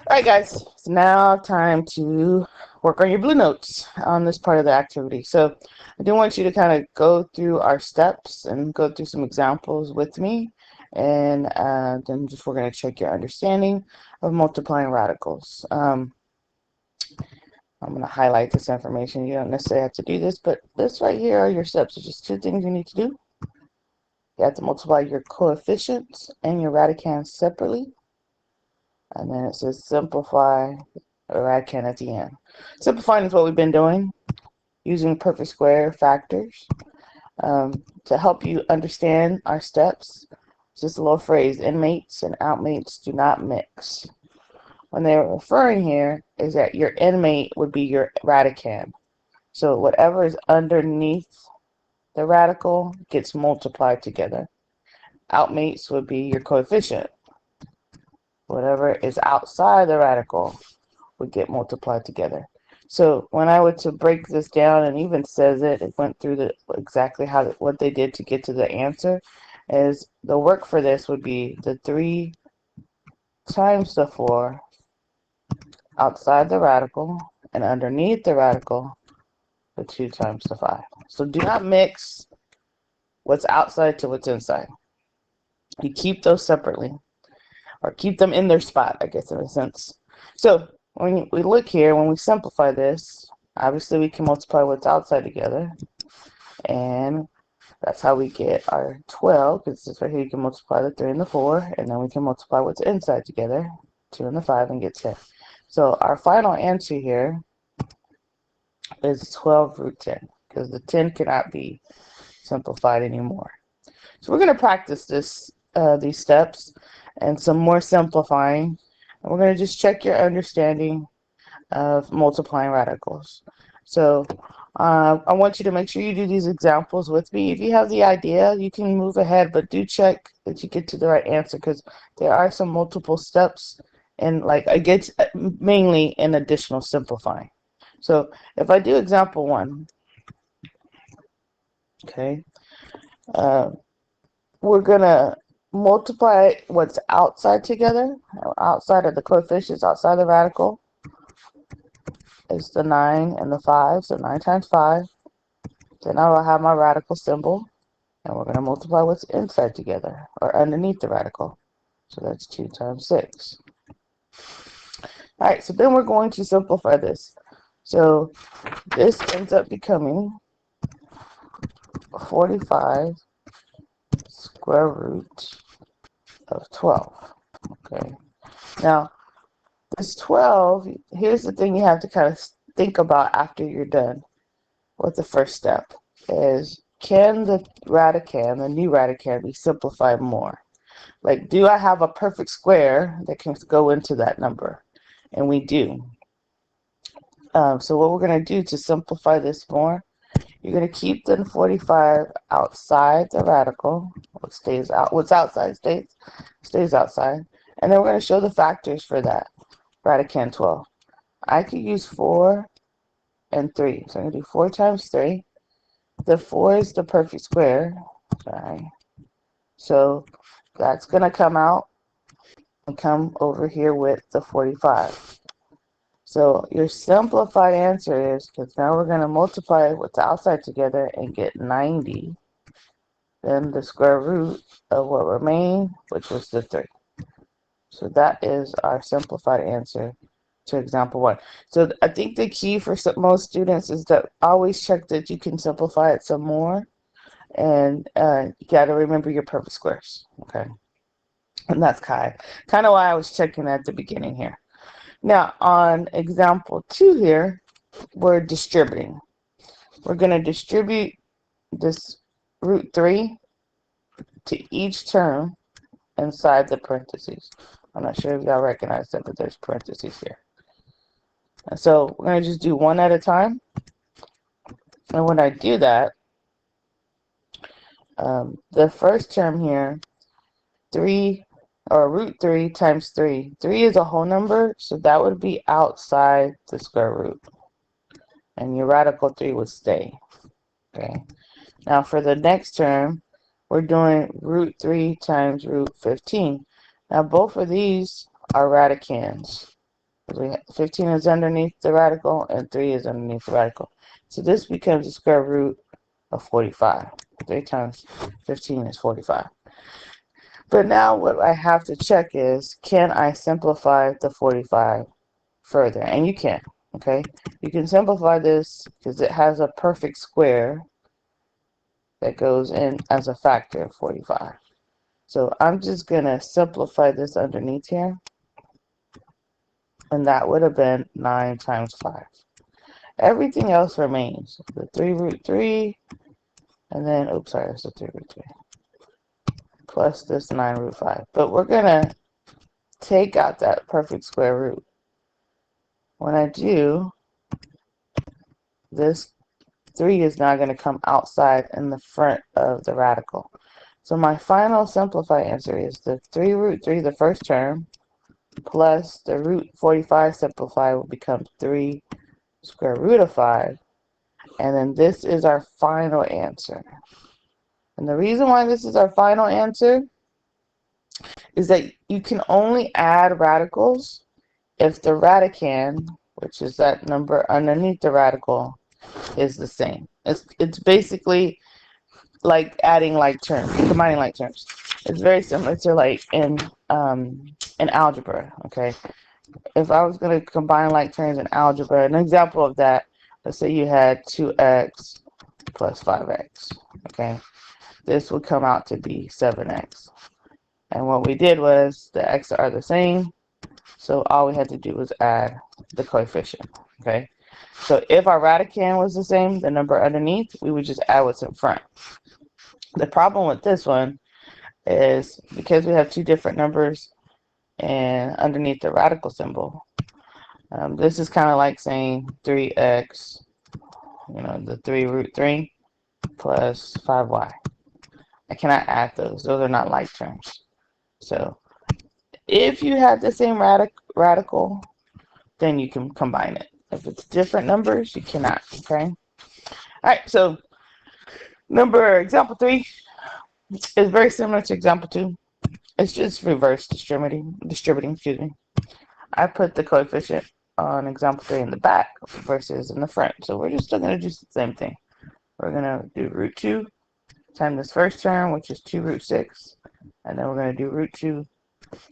All right, guys, it's now time to work on your blue notes on this part of the activity. So I do want you to kind of go through our steps and go through some examples with me, and then just we're going to check your understanding of multiplying radicals. I'm going to highlight this information. You don't necessarily have to do this, but this right here are your steps. It's just two things you need to do. You have to multiply your coefficients and your radicands separately. And then it says simplify a radicand at the end. Simplifying is what we've been doing, using perfect square factors. To help you understand our steps, just a little phrase, inmates and outmates do not mix. When they're referring here is that your inmate would be your radicand. So whatever is underneath the radical gets multiplied together. Outmates would be your coefficient. Whatever is outside the radical would get multiplied together. So when I were to break this down, and even says it went through exactly what they did to get to the answer, is the work for this would be the 3 times the 4 outside the radical, and underneath the radical, the 2 times the 5. So do not mix what's outside to what's inside. You keep those separately, or keep them in their spot, I guess, in a sense. So when we look here, when we simplify this, obviously we can multiply what's outside together, and that's how we get our 12, because this right here you can multiply the 3 and the 4, and then we can multiply what's inside together, 2 and the 5, and get 10. So our final answer here is 12 root 10, because the 10 cannot be simplified anymore. So we're going to practice these steps and some more simplifying. And we're going to just check your understanding of multiplying radicals. So I want you to make sure you do these examples with me. If you have the idea, you can move ahead, but do check that you get to the right answer, because there are some multiple steps, and like I get mainly in additional simplifying. So if I do example 1, okay, we're gonna multiply what's outside together. Outside of the coefficients, outside the radical, is the 9 and the 5. So 9 times 5. Then I will have my radical symbol, and we're going to multiply what's inside together, or underneath the radical. So that's 2 times 6. All right, so then we're going to simplify this. So this ends up becoming 45 square root of 12. Okay. Now, this 12, here's the thing you have to kind of think about after you're done with the first step, is can the radicand, the new radicand, be simplified more? Like, do I have a perfect square that can go into that number? And we do. So what we're going to do to simplify this more, you're going to keep the 45 outside the radical. What's outside stays outside. And then we're going to show the factors for that radicand 12. I could use 4 and 3. So I'm going to do 4 times 3. The 4 is the perfect square. Sorry. So that's going to come out and come over here with the 45. So your simplified answer is, because now we're going to multiply what's outside together and get 90, then the square root of what remained, which was the 3. So that is our simplified answer to example 1. So I think the key for most students is to always check that you can simplify it some more, and you got to remember your perfect squares, okay? And that's kind of why I was checking at the beginning here. Now on example 2 here, we're distributing. We're going to distribute this root 3 to each term inside the parentheses. I'm not sure if y'all recognize that, but there's parentheses here. And so we're going to just do one at a time. And when I do that, the first term here, 3, or root 3 times 3. 3 is a whole number, so that would be outside the square root. And your radical 3 would stay. Okay. Now for the next term, we're doing root 3 times root 15. Now both of these are radicands. 15 is underneath the radical and 3 is underneath the radical. So this becomes the square root of 45. 3 times 15 is 45. But now what I have to check is, can I simplify the 45 further? And you can, okay? You can simplify this because it has a perfect square that goes in as a factor of 45. So I'm just going to simplify this underneath here. And that would have been 9 times 5. Everything else remains. The 3 root 3, and then, oops, sorry, that's the 3 root 3. Plus this 9 root 5. But we're going to take out that perfect square root. When I do, this 3 is now going to come outside in the front of the radical. So my final simplified answer is the 3 root 3, the first term, plus the root 45 simplified will become 3 square root of 5. And then this is our final answer. And the reason why this is our final answer is that you can only add radicals if the radicand, which is that number underneath the radical, is the same. It's basically like adding like terms, combining like terms. It's very similar to like in algebra, okay? If I was going to combine like terms in algebra, an example of that, let's say you had 2x plus 5x, okay? This would come out to be 7x. And what we did was the x are the same, so all we had to do was add the coefficient, okay? So if our radicand was the same, the number underneath, we would just add what's in front. The problem with this one is because we have two different numbers and underneath the radical symbol, this is kind of like saying 3x, the 3 root 3 plus 5y. I cannot add those. Those are not like terms. So if you have the same radical, then you can combine it. If it's different numbers, you cannot, okay? All right, so example 3 is very similar to example 2. It's just reverse distributing, excuse me. I put the coefficient on example 3 in the back versus in the front. So we're just still going to do the same thing. We're going to do root 2 times this first term, which is 2 root 6. And then we're going to do root 2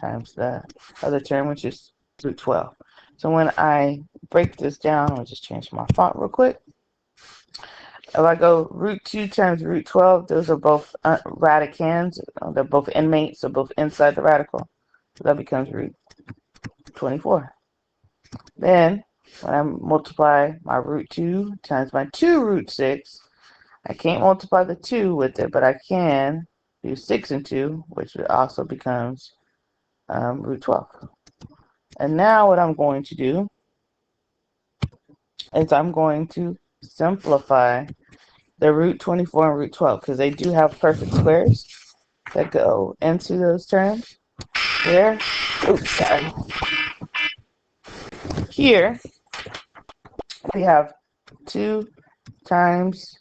times the other term, which is root 12. So when I break this down, I'll just change my font real quick. If I go root 2 times root 12, those are both radicands. They're both inmates, so both inside the radical. So that becomes root 24. Then, when I multiply my root 2 times my 2 root 6, I can't multiply the 2 with it, but I can do 6 and 2, which also becomes root 12. And now what I'm going to do is I'm going to simplify the root 24 and root 12 because they do have perfect squares that go into those terms. Here, oops, sorry. Here, we have 2 times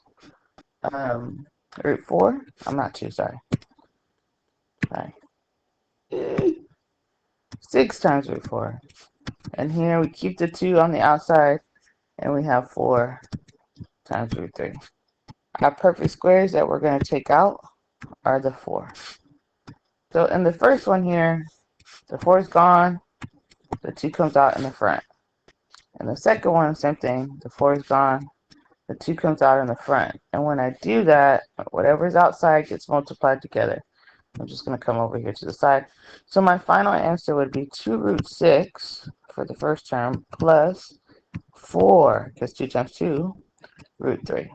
root 4. I'm not 2, sorry. 6 times root 4. And here we keep the 2 on the outside, and we have 4 times root 3. Our perfect squares that we're going to take out are the 4. So in the first one here, the 4 is gone, the 2 comes out in the front. In the second one, same thing, the 4 is gone, the 2 comes out in the front. And when I do that, whatever's outside gets multiplied together. I'm just going to come over here to the side. So my final answer would be 2 root 6 for the first term plus 4, because 2 times 2, root 3.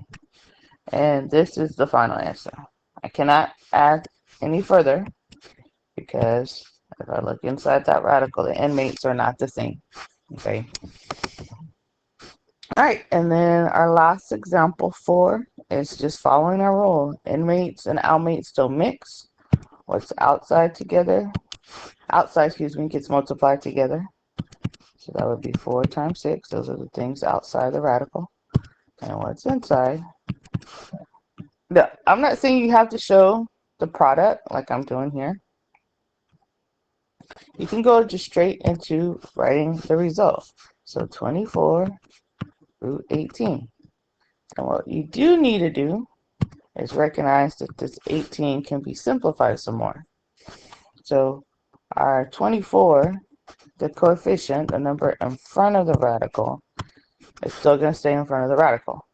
And this is the final answer. I cannot add any further because if I look inside that radical, the inmates are not the same. Okay. All right, and then our last example 4 is just following our rule. Inmates and outmates don't mix. What's outside, gets multiplied together. So that would be 4 times 6. Those are the things outside the radical. And what's inside. No, I'm not saying you have to show the product like I'm doing here. you can go just straight into writing the result. So 24 root 18. And what you do need to do is recognize that this 18 can be simplified some more. So our 24, the coefficient, the number in front of the radical, is still going to stay in front of the radical.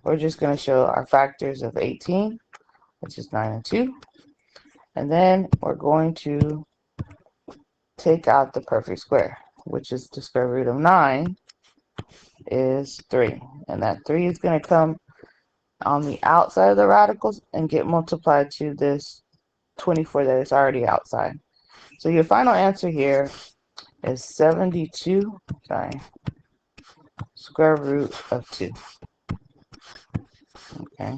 We're just going to show our factors of 18, which is 9 and 2. And then we're going to take out the perfect square, which is the square root of 9 is 3. And that 3 is going to come on the outside of the radicals and get multiplied to this 24 that is already outside. So your final answer here is 72, square root of 2. Okay.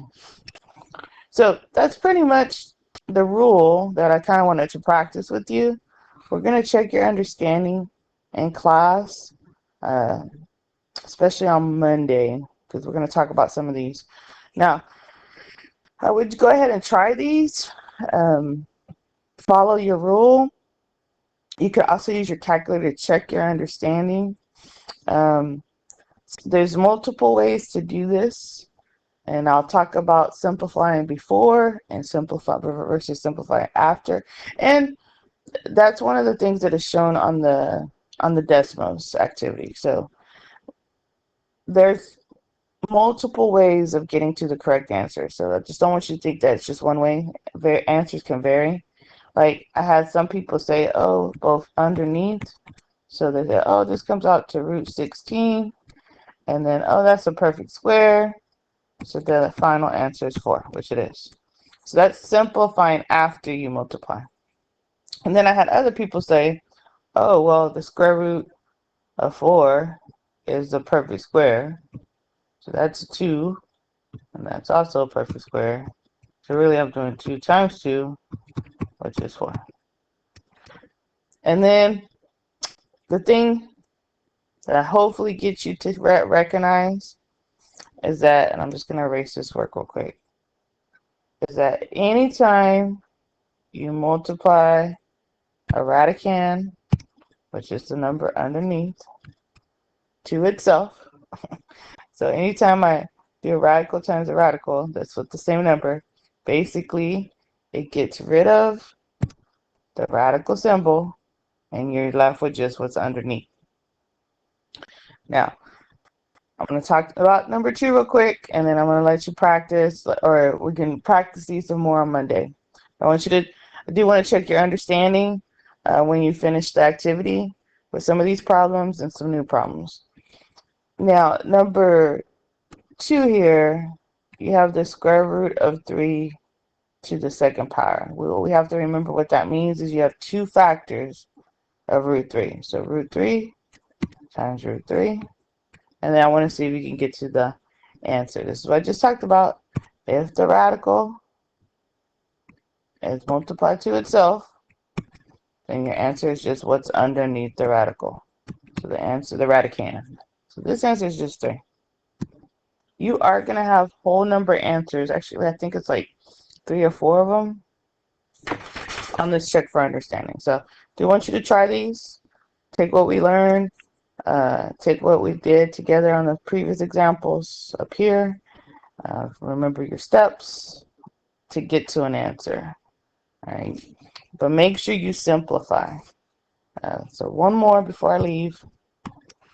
So that's pretty much the rule that I kind of wanted to practice with you. We're going to check your understanding in class, especially on Monday, because we're going to talk about some of these. Now, I would go ahead and try these. Follow your rule. You could also use your calculator to check your understanding. There's multiple ways to do this, and I'll talk about simplifying before and simplify versus simplifying after. And that's one of the things that is shown on the Desmos activity. So there's multiple ways of getting to the correct answer. So I just don't want you to think that it's just one way. Answers can vary. Like I had some people say, oh, both underneath. So they said, oh, this comes out to root 16. And then, oh, that's a perfect square. So the final answer is 4, which it is. So that's simplifying after you multiply. And then I had other people say, oh, well, the square root of 4 is the perfect square. So that's 2. And that's also a perfect square. So really I'm doing 2 times 2, which is 4. And then the thing that hopefully gets you to recognize is that, and I'm just going to erase this work real quick, is that anytime you multiply a radicand, which is the number underneath, to itself, so anytime I do a radical times a radical, that's with the same number, basically it gets rid of the radical symbol and you're left with just what's underneath. Now, I'm going to talk about number 2 real quick, and then I'm going to let you practice, or we can practice these some more on Monday. I do want to check your understanding when you finish the activity with some of these problems and some new problems. Now, number 2 here, you have the square root of 3 to the second power. What we have to remember what that means is you have 2 factors of root 3. So root 3 times root 3. And then I want to see if we can get to the answer. This is what I just talked about. If the radical is multiplied to itself, then your answer is just what's underneath the radical. So the answer, the radicand. So this answer is just 3. You are going to have whole number answers. Actually, I think it's like 3 or 4 of them on this check for understanding. So do you want you to try these? Take what we learned. Take what we did together on the previous examples up here. Remember your steps to get to an answer. All right, but make sure you simplify. So one more before I leave.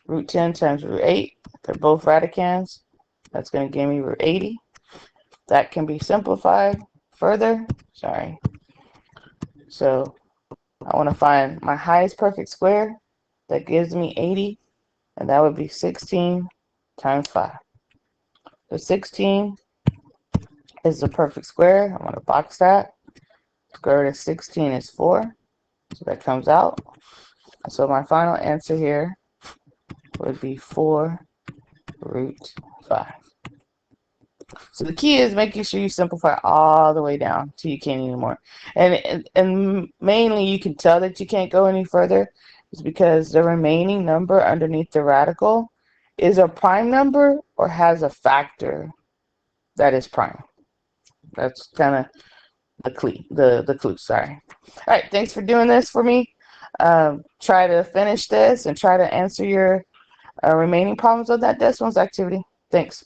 Root 10 times root 8. They're both radicands. That's going to give me root 80. That can be simplified further. Sorry. So I want to find my highest perfect square. That gives me 80. And that would be 16 times 5. So 16 is the perfect square. I'm going to box that. Square root of 16 is 4. So that comes out. So my final answer here would be 4 root 5. So the key is making sure you simplify all the way down till you can't anymore. And mainly you can tell that you can't go any further is because the remaining number underneath the radical is a prime number or has a factor that is prime. That's kind of the clue, sorry. All right, thanks for doing this for me. Try to finish this and try to answer your remaining problems of that Decimals activity. Thanks.